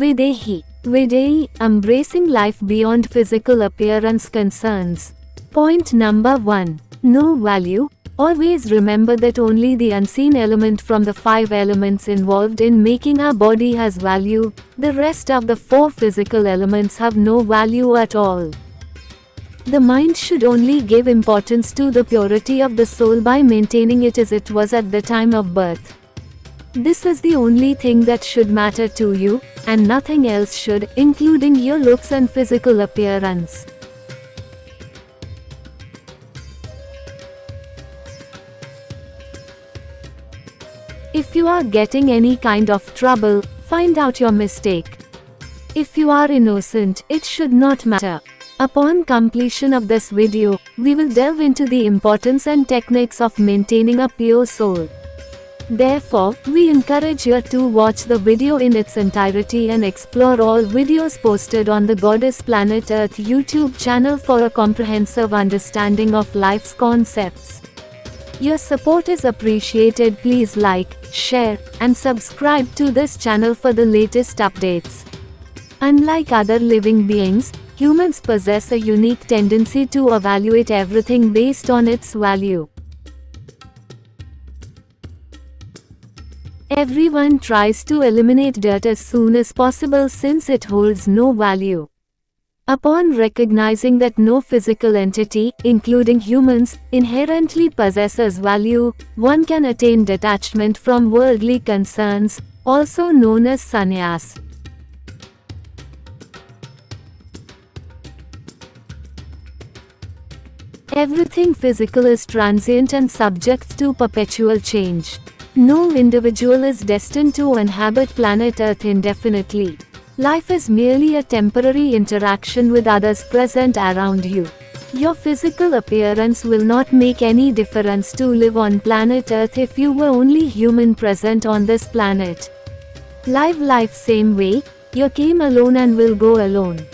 Videhi. Videhi, embracing life beyond physical appearance concerns. Point number 1. No value. Always remember that only the unseen element from the 5 elements involved in making our body has value, the rest of the 4 physical elements have no value at all. The mind should only give importance to the purity of the soul by maintaining it as it was at the time of birth. This is the only thing that should matter to you, and nothing else should, including your looks and physical appearance. If you are getting any kind of trouble, find out your mistake. If you are innocent, it should not matter. Upon completion of this video, we will delve into the importance and techniques of maintaining a pure soul. Therefore, we encourage you to watch the video in its entirety and explore all videos posted on the Goddess Planet Earth YouTube channel for a comprehensive understanding of life's concepts. Your support is appreciated. Please like, share, and subscribe to this channel for the latest updates. Unlike other living beings, humans possess a unique tendency to evaluate everything based on its value. Everyone tries to eliminate dirt as soon as possible since it holds no value. Upon recognizing that no physical entity, including humans, inherently possesses value, one can attain detachment from worldly concerns, also known as sannyas. Everything physical is transient and subject to perpetual change. No individual is destined to inhabit planet Earth indefinitely. Life is merely a temporary interaction with others present around you. Your physical appearance will not make any difference to live on planet Earth if you were only human present on this planet. Live life same way, you came alone and will go alone.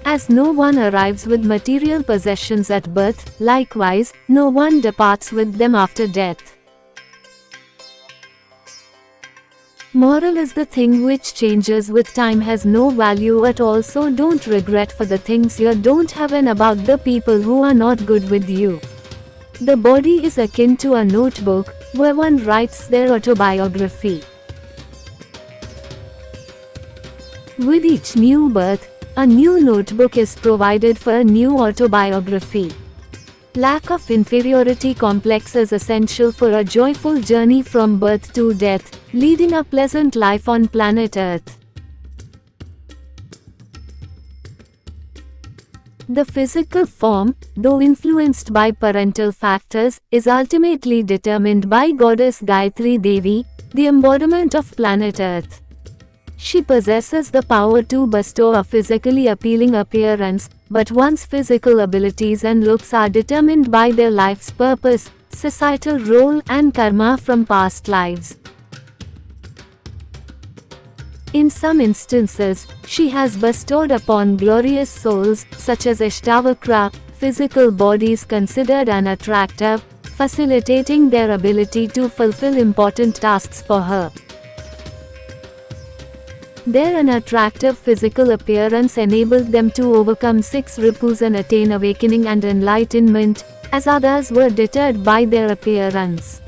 As no one arrives with material possessions at birth, likewise, no one departs with them after death. Moral is the thing which changes with time has no value at all, so don't regret for the things you don't have and about the people who are not good with you. The body is akin to a notebook, where one writes their autobiography. With each new birth, a new notebook is provided for a new autobiography. Lack of inferiority complex is essential for a joyful journey from birth to death, leading a pleasant life on planet Earth. The physical form, though influenced by parental factors, is ultimately determined by Goddess Gayatri Devi, the embodiment of planet Earth. She possesses the power to bestow a physically appealing appearance, but one's physical abilities and looks are determined by their life's purpose, societal role, and karma from past lives. In some instances, she has bestowed upon glorious souls, such as Ashtavakra, physical bodies considered unattractive, facilitating their ability to fulfill important tasks for her. Their unattractive physical appearance enabled them to overcome 6 ripus and attain awakening and enlightenment, as others were deterred by their appearance.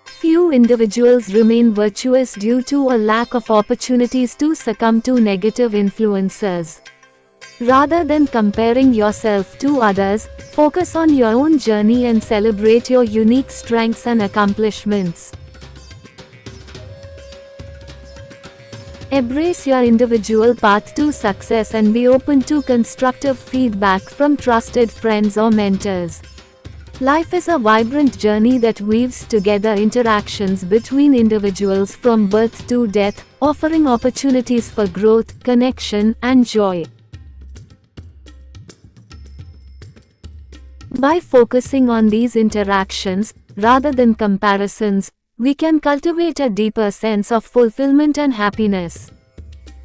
Few individuals remain virtuous due to a lack of opportunities to succumb to negative influences. Rather than comparing yourself to others, focus on your own journey and celebrate your unique strengths and accomplishments. Embrace your individual path to success and be open to constructive feedback from trusted friends or mentors. Life is a vibrant journey that weaves together interactions between individuals from birth to death, offering opportunities for growth, connection, and joy. By focusing on these interactions, rather than comparisons, we can cultivate a deeper sense of fulfillment and happiness.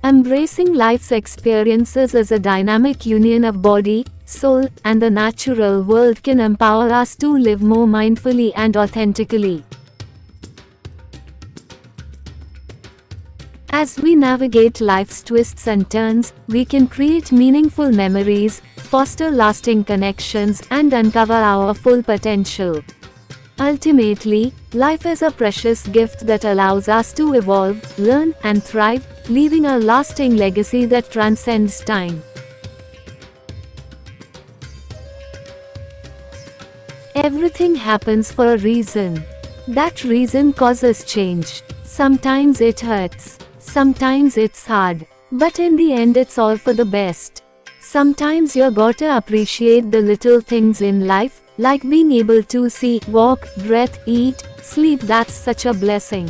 Embracing life's experiences as a dynamic union of body, soul, and the natural world can empower us to live more mindfully and authentically. As we navigate life's twists and turns, we can create meaningful memories, foster lasting connections, and uncover our full potential. Ultimately, life is a precious gift that allows us to evolve, learn, and thrive, leaving a lasting legacy that transcends time. Everything happens for a reason. That reason causes change. Sometimes it hurts. Sometimes it's hard. But in the end it's all for the best. Sometimes you gotta appreciate the little things in life, like being able to see, walk, breathe, eat, sleep. That's such a blessing.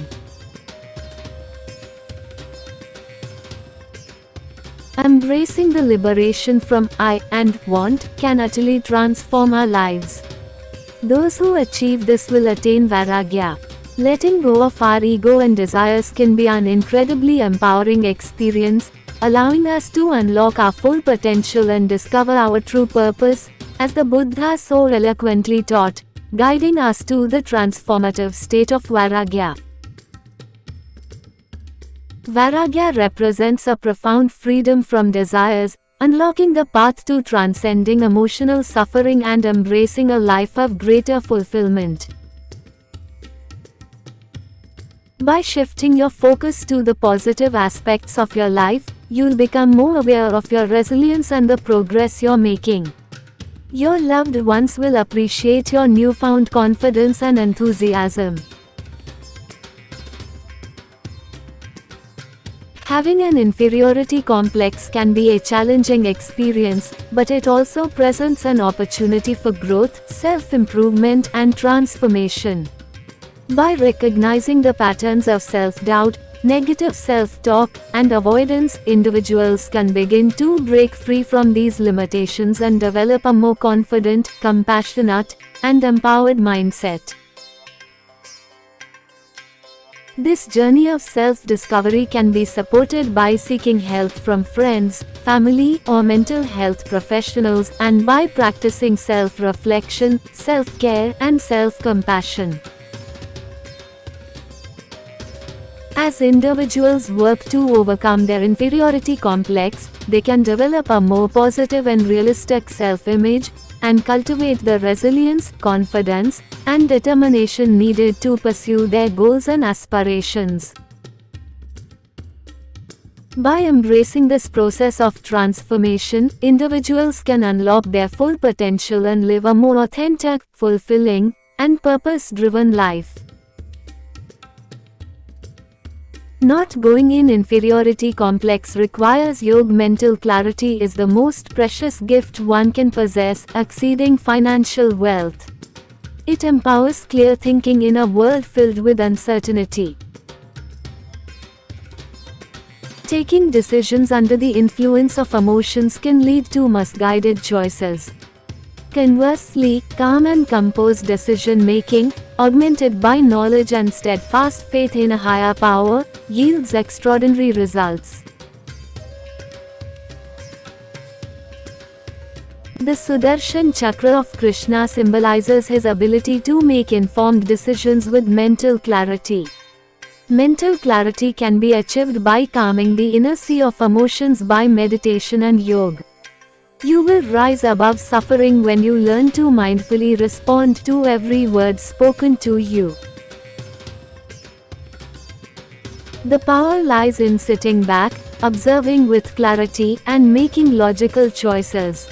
Embracing the liberation from I and want can utterly transform our lives. Those who achieve this will attain Vairagya. Letting go of our ego and desires can be an incredibly empowering experience, allowing us to unlock our full potential and discover our true purpose, as the Buddha so eloquently taught, guiding us to the transformative state of Vairagya. Vairagya represents a profound freedom from desires, unlocking the path to transcending emotional suffering and embracing a life of greater fulfillment. By shifting your focus to the positive aspects of your life, you'll become more aware of your resilience and the progress you're making. Your loved ones will appreciate your newfound confidence and enthusiasm. Having an inferiority complex can be a challenging experience, but it also presents an opportunity for growth, self-improvement, and transformation. By recognizing the patterns of self-doubt, negative self-talk, and avoidance, individuals can begin to break free from these limitations and develop a more confident, compassionate, and empowered mindset. This journey of self-discovery can be supported by seeking help from friends, family, or mental health professionals, and by practicing self-reflection, self-care, and self-compassion. As individuals work to overcome their inferiority complex, they can develop a more positive and realistic self-image, and cultivate the resilience, confidence, and determination needed to pursue their goals and aspirations. By embracing this process of transformation, individuals can unlock their full potential and live a more authentic, fulfilling, and purpose-driven life. Not going in inferiority complex requires yoga. Mental clarity is the most precious gift one can possess, exceeding financial wealth. It empowers clear thinking in a world filled with uncertainty. Taking decisions under the influence of emotions can lead to misguided choices. Conversely, calm and composed decision-making, augmented by knowledge and steadfast faith in a higher power, yields extraordinary results. The Sudarshan Chakra of Krishna symbolizes his ability to make informed decisions with mental clarity. Mental clarity can be achieved by calming the inner sea of emotions by meditation and yoga. You will rise above suffering when you learn to mindfully respond to every word spoken to you. The power lies in sitting back, observing with clarity, and making logical choices.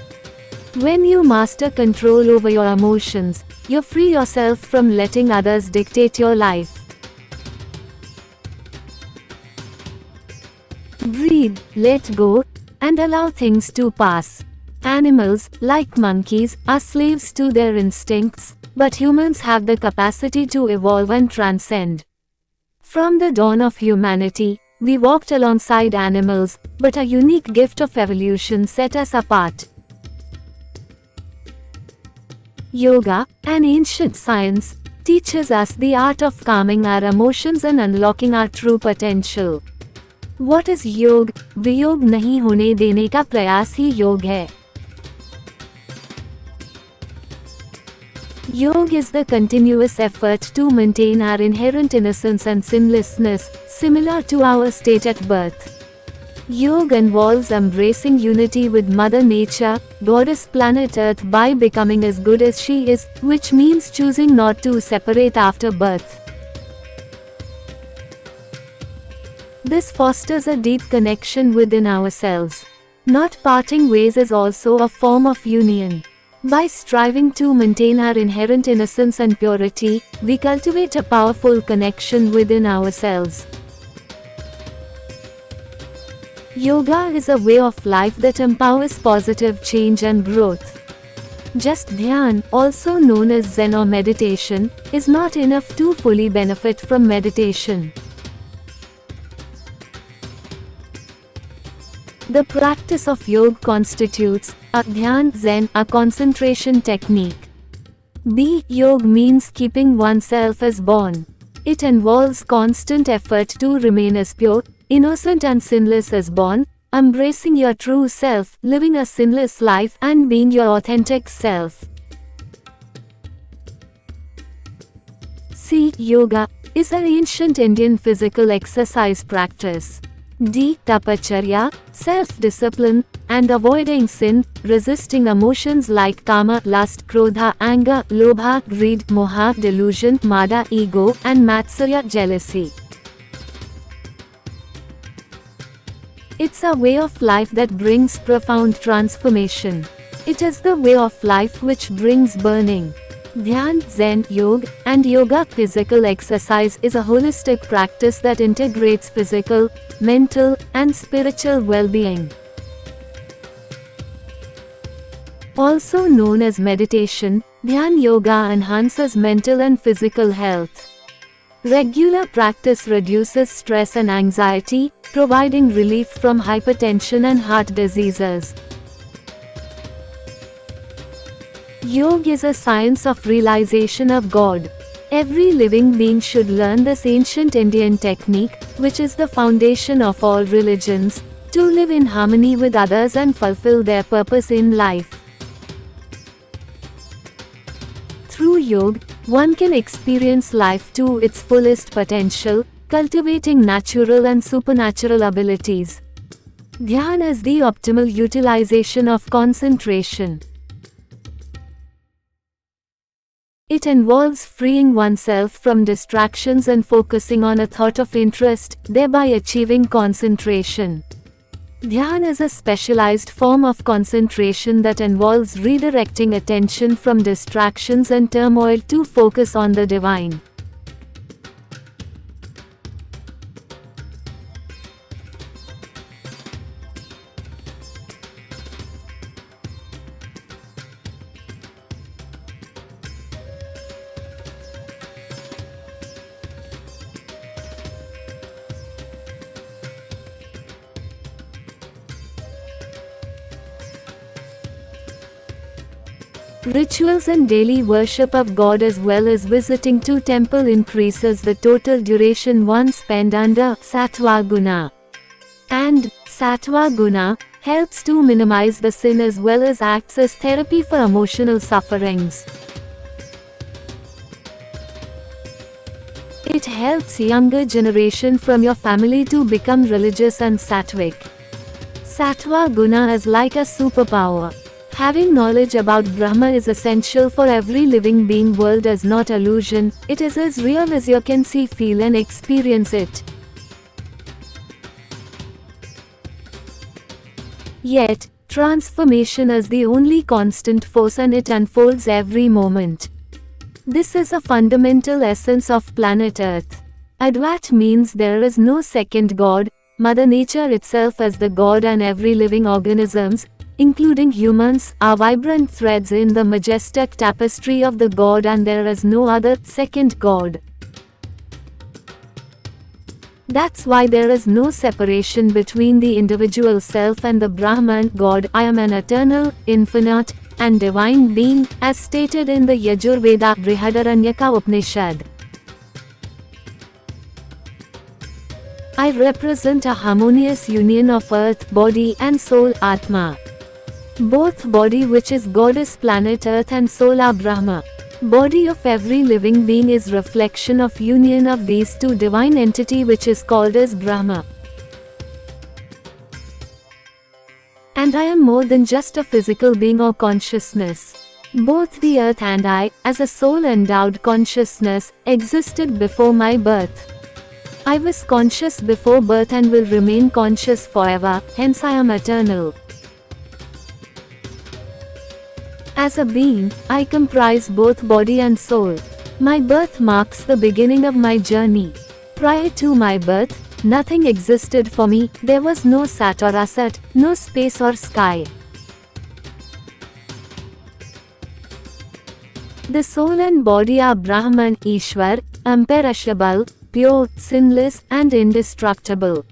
When you master control over your emotions, you free yourself from letting others dictate your life. Breathe, let go, and allow things to pass. Animals, like monkeys, are slaves to their instincts, but humans have the capacity to evolve and transcend. From the dawn of humanity, we walked alongside animals, but a unique gift of evolution set us apart. Yoga, an ancient science, teaches us the art of calming our emotions and unlocking our true potential. What is योग? वियोग नहीं होने देने का प्रयास ही योग है. Yoga is the continuous effort to maintain our inherent innocence and sinlessness, similar to our state at birth. Yoga involves embracing unity with Mother Nature, Goddess Planet Earth, by becoming as good as she is, which means choosing not to separate after birth. This fosters a deep connection within ourselves. Not parting ways is also a form of union. By striving to maintain our inherent innocence and purity, we cultivate a powerful connection within ourselves. Yoga is a way of life that empowers positive change and growth. Just dhyan, also known as Zen or meditation, is not enough to fully benefit from meditation. The practice of yoga constitutes a dhyan, Zen, a concentration technique. B. Yoga means keeping oneself as born. It involves constant effort to remain as pure, innocent and sinless as born, embracing your true self, living a sinless life and being your authentic self. C. Yoga is an ancient Indian physical exercise practice. D. Tapacharya, self-discipline, and avoiding sin, resisting emotions like kama, lust, krodha, anger, lobha, greed, moha, delusion, mada, ego, and matsarya, jealousy. It's a way of life that brings profound transformation. It is the way of life which brings burning. Dhyan, Zen, Yoga, and Yoga physical exercise is a holistic practice that integrates physical, mental, and spiritual well-being. Also known as meditation, Dhyan Yoga enhances mental and physical health. Regular practice reduces stress and anxiety, providing relief from hypertension and heart diseases. Yoga is a science of realization of God. Every living being should learn this ancient Indian technique, which is the foundation of all religions, to live in harmony with others and fulfill their purpose in life. Through yoga, one can experience life to its fullest potential, cultivating natural and supernatural abilities. Dhyan is the optimal utilization of concentration. It involves freeing oneself from distractions and focusing on a thought of interest, thereby achieving concentration. Dhyan is a specialized form of concentration that involves redirecting attention from distractions and turmoil to focus on the divine. Rituals and daily worship of God as well as visiting to temple increases the total duration one spend under Sattva Guna. And Sattva Guna helps to minimize the sin as well as acts as therapy for emotional sufferings. It helps younger generation from your family to become religious and sattvic. Sattva Guna is like a superpower. Having knowledge about Brahma is essential for every living being. World is not illusion, it is as real as you can see, feel and experience it. Yet, transformation is the only constant force and it unfolds every moment. This is a fundamental essence of planet Earth. Advat means there is no second God, Mother Nature itself as the God and every living organisms, including humans, are vibrant threads in the majestic tapestry of the God and there is no other, second God. That's why there is no separation between the individual self and the Brahman God. I am an eternal, infinite, and divine being, as stated in the Yajurveda Brihadaranyaka Upanishad. I represent a harmonious union of earth, body and soul, Atma. Both body, which is Goddess Planet Earth, and soul are Brahma. Body of every living being is reflection of union of these two divine entity which is called as Brahma. And I am more than just a physical being or consciousness. Both the earth and I, as a soul-endowed consciousness, existed before my birth. I was conscious before birth and will remain conscious forever, hence I am eternal. As a being, I comprise both body and soul. My birth marks the beginning of my journey. Prior to my birth, nothing existed for me, there was no sat or asat, no space or sky. The soul and body are Brahman, Ishwar, imperishable, pure, sinless, and indestructible.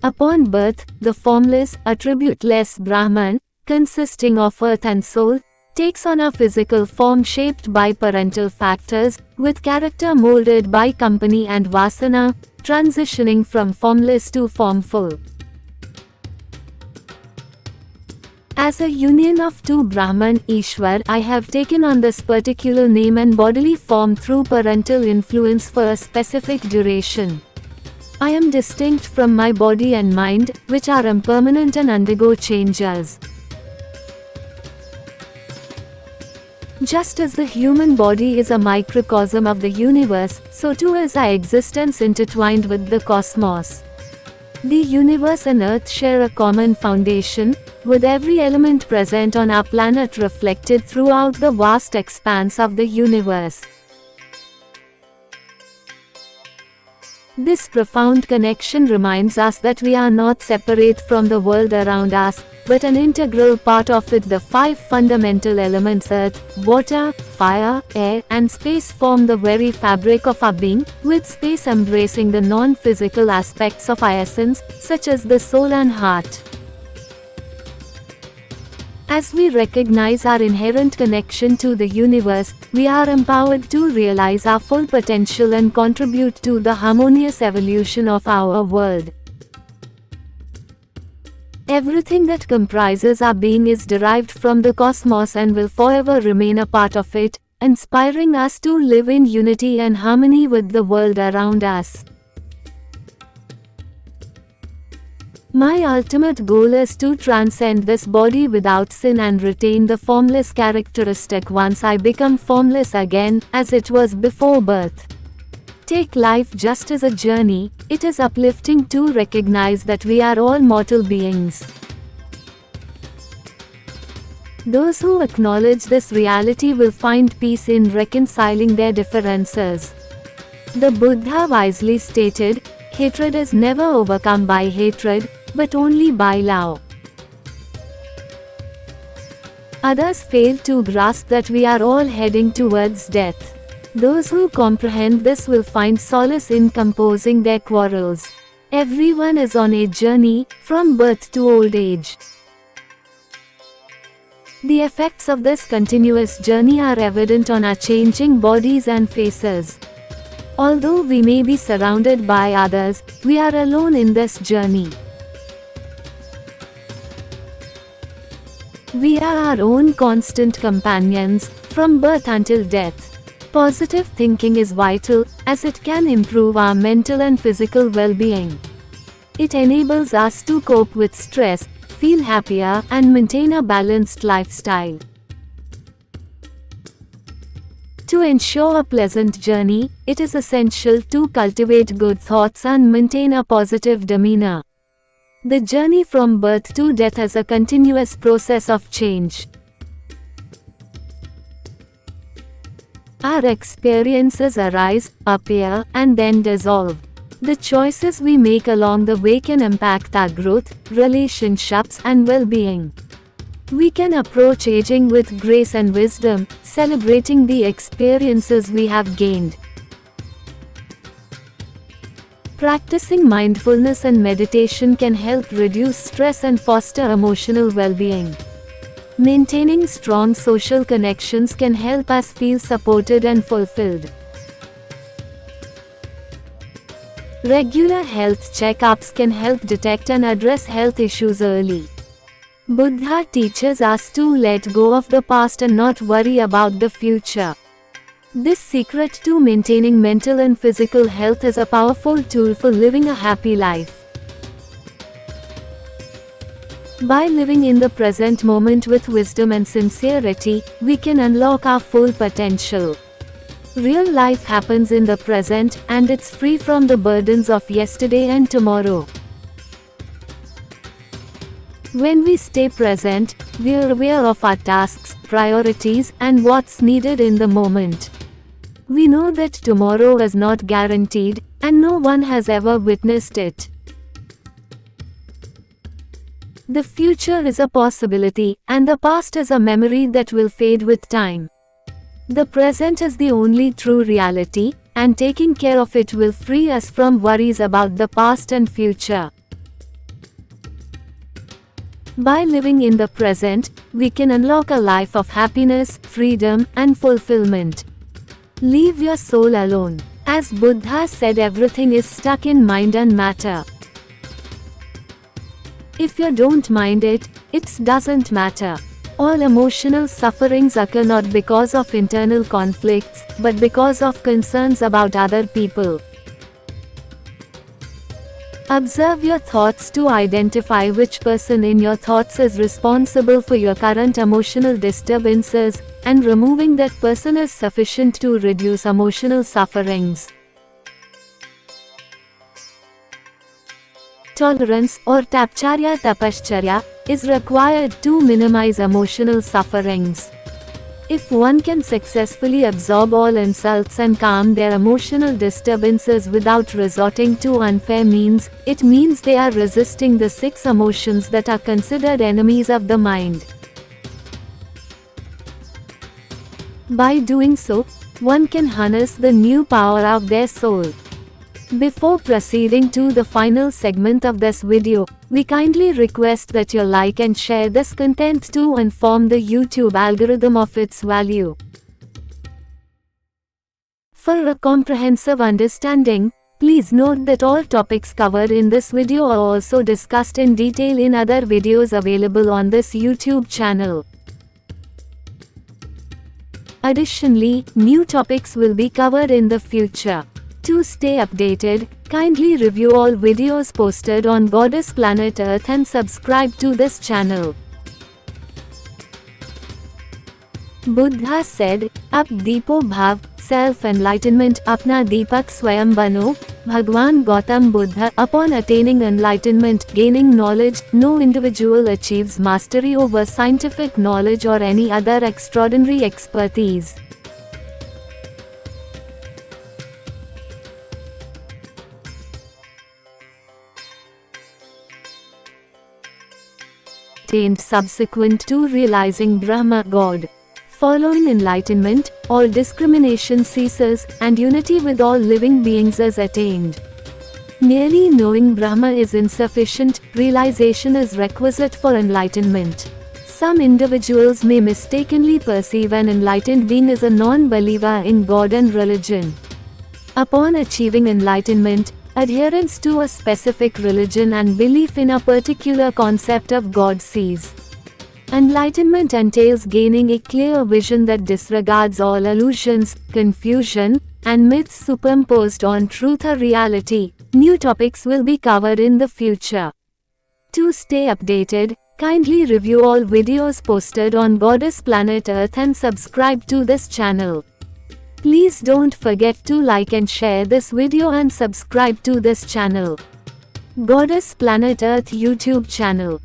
Upon birth, the formless, attributeless Brahman, consisting of earth and soul, takes on a physical form shaped by parental factors, with character molded by company and vasana, transitioning from formless to formful. As a union of two Brahman, Ishwar, I have taken on this particular name and bodily form through parental influence for a specific duration. I am distinct from my body and mind, which are impermanent and undergo changes. Just as the human body is a microcosm of the universe, so too is our existence intertwined with the cosmos. The universe and earth share a common foundation, with every element present on our planet reflected throughout the vast expanse of the universe. This profound connection reminds us that we are not separate from the world around us, but an integral part of it. The five fundamental elements earth, water, fire, air, and space form the very fabric of our being, with space embracing the non-physical aspects of our essence, such as the soul and heart. As we recognize our inherent connection to the universe, we are empowered to realize our full potential and contribute to the harmonious evolution of our world. Everything that comprises our being is derived from the cosmos and will forever remain a part of it, inspiring us to live in unity and harmony with the world around us. My ultimate goal is to transcend this body without sin and retain the formless characteristic once I become formless again, as it was before birth. Take life just as a journey. It is uplifting to recognize that we are all mortal beings. Those who acknowledge this reality will find peace in reconciling their differences. The Buddha wisely stated, hatred is never overcome by hatred, but only by love. Others fail to grasp that we are all heading towards death. Those who comprehend this will find solace in composing their quarrels. Everyone is on a journey, from birth to old age. The effects of this continuous journey are evident on our changing bodies and faces. Although we may be surrounded by others, we are alone in this journey. We are our own constant companions, from birth until death. Positive thinking is vital, as it can improve our mental and physical well-being. It enables us to cope with stress, feel happier, and maintain a balanced lifestyle. To ensure a pleasant journey, it is essential to cultivate good thoughts and maintain a positive demeanor. The journey from birth to death is a continuous process of change. Our experiences arise, appear, and then dissolve. The choices we make along the way can impact our growth, relationships, and well-being. We can approach aging with grace and wisdom, celebrating the experiences we have gained. Practicing mindfulness and meditation can help reduce stress and foster emotional well-being. Maintaining strong social connections can help us feel supported and fulfilled. Regular health checkups can help detect and address health issues early. Buddha teaches us to let go of the past and not worry about the future. This secret to maintaining mental and physical health is a powerful tool for living a happy life. By living in the present moment with wisdom and sincerity, we can unlock our full potential. Real life happens in the present, and it's free from the burdens of yesterday and tomorrow. When we stay present, we are aware of our tasks, priorities, and what's needed in the moment. We know that tomorrow is not guaranteed, and no one has ever witnessed it. The future is a possibility, and the past is a memory that will fade with time. The present is the only true reality, and taking care of it will free us from worries about the past and future. By living in the present, we can unlock a life of happiness, freedom, and fulfillment. Leave your soul alone. As Buddha said, everything is stuck in mind and matter. If you don't mind it, it doesn't matter. All emotional sufferings occur not because of internal conflicts, but because of concerns about other people. Observe your thoughts to identify which person in your thoughts is responsible for your current emotional disturbances, and removing that person is sufficient to reduce emotional sufferings. Tolerance, or tapacharya is required to minimize emotional sufferings. If one can successfully absorb all insults and calm their emotional disturbances without resorting to unfair means, it means they are resisting the 6 emotions that are considered enemies of the mind. By doing so, one can harness the new power of their soul. Before proceeding to the final segment of this video, we kindly request that you like and share this content to inform the YouTube algorithm of its value. For a comprehensive understanding, please note that all topics covered in this video are also discussed in detail in other videos available on this YouTube channel. Additionally, new topics will be covered in the future. To stay updated, kindly review all videos posted on Goddess Planet Earth and subscribe to this channel. Buddha said, Up Deepo Bhav, self-enlightenment apna Deepak Swayam Bano. Bhagwan Gautam Buddha. Upon attaining enlightenment, gaining knowledge, no individual achieves mastery over scientific knowledge or any other extraordinary expertise. Subsequent to realizing Brahma God. Following enlightenment, all discrimination ceases, and unity with all living beings is attained. Merely knowing Brahma is insufficient, realization is requisite for enlightenment. Some individuals may mistakenly perceive an enlightened being as a non-believer in God and religion. Upon achieving enlightenment, adherence to a specific religion and belief in a particular concept of God cease. Enlightenment entails gaining a clear vision that disregards all illusions, confusion, and myths superimposed on truth or reality. New topics will be covered in the future. To stay updated, kindly review all videos posted on Goddess Planet Earth and subscribe to this channel. Please don't forget to like and share this video and subscribe to this channel. Goddess Planet Earth YouTube channel.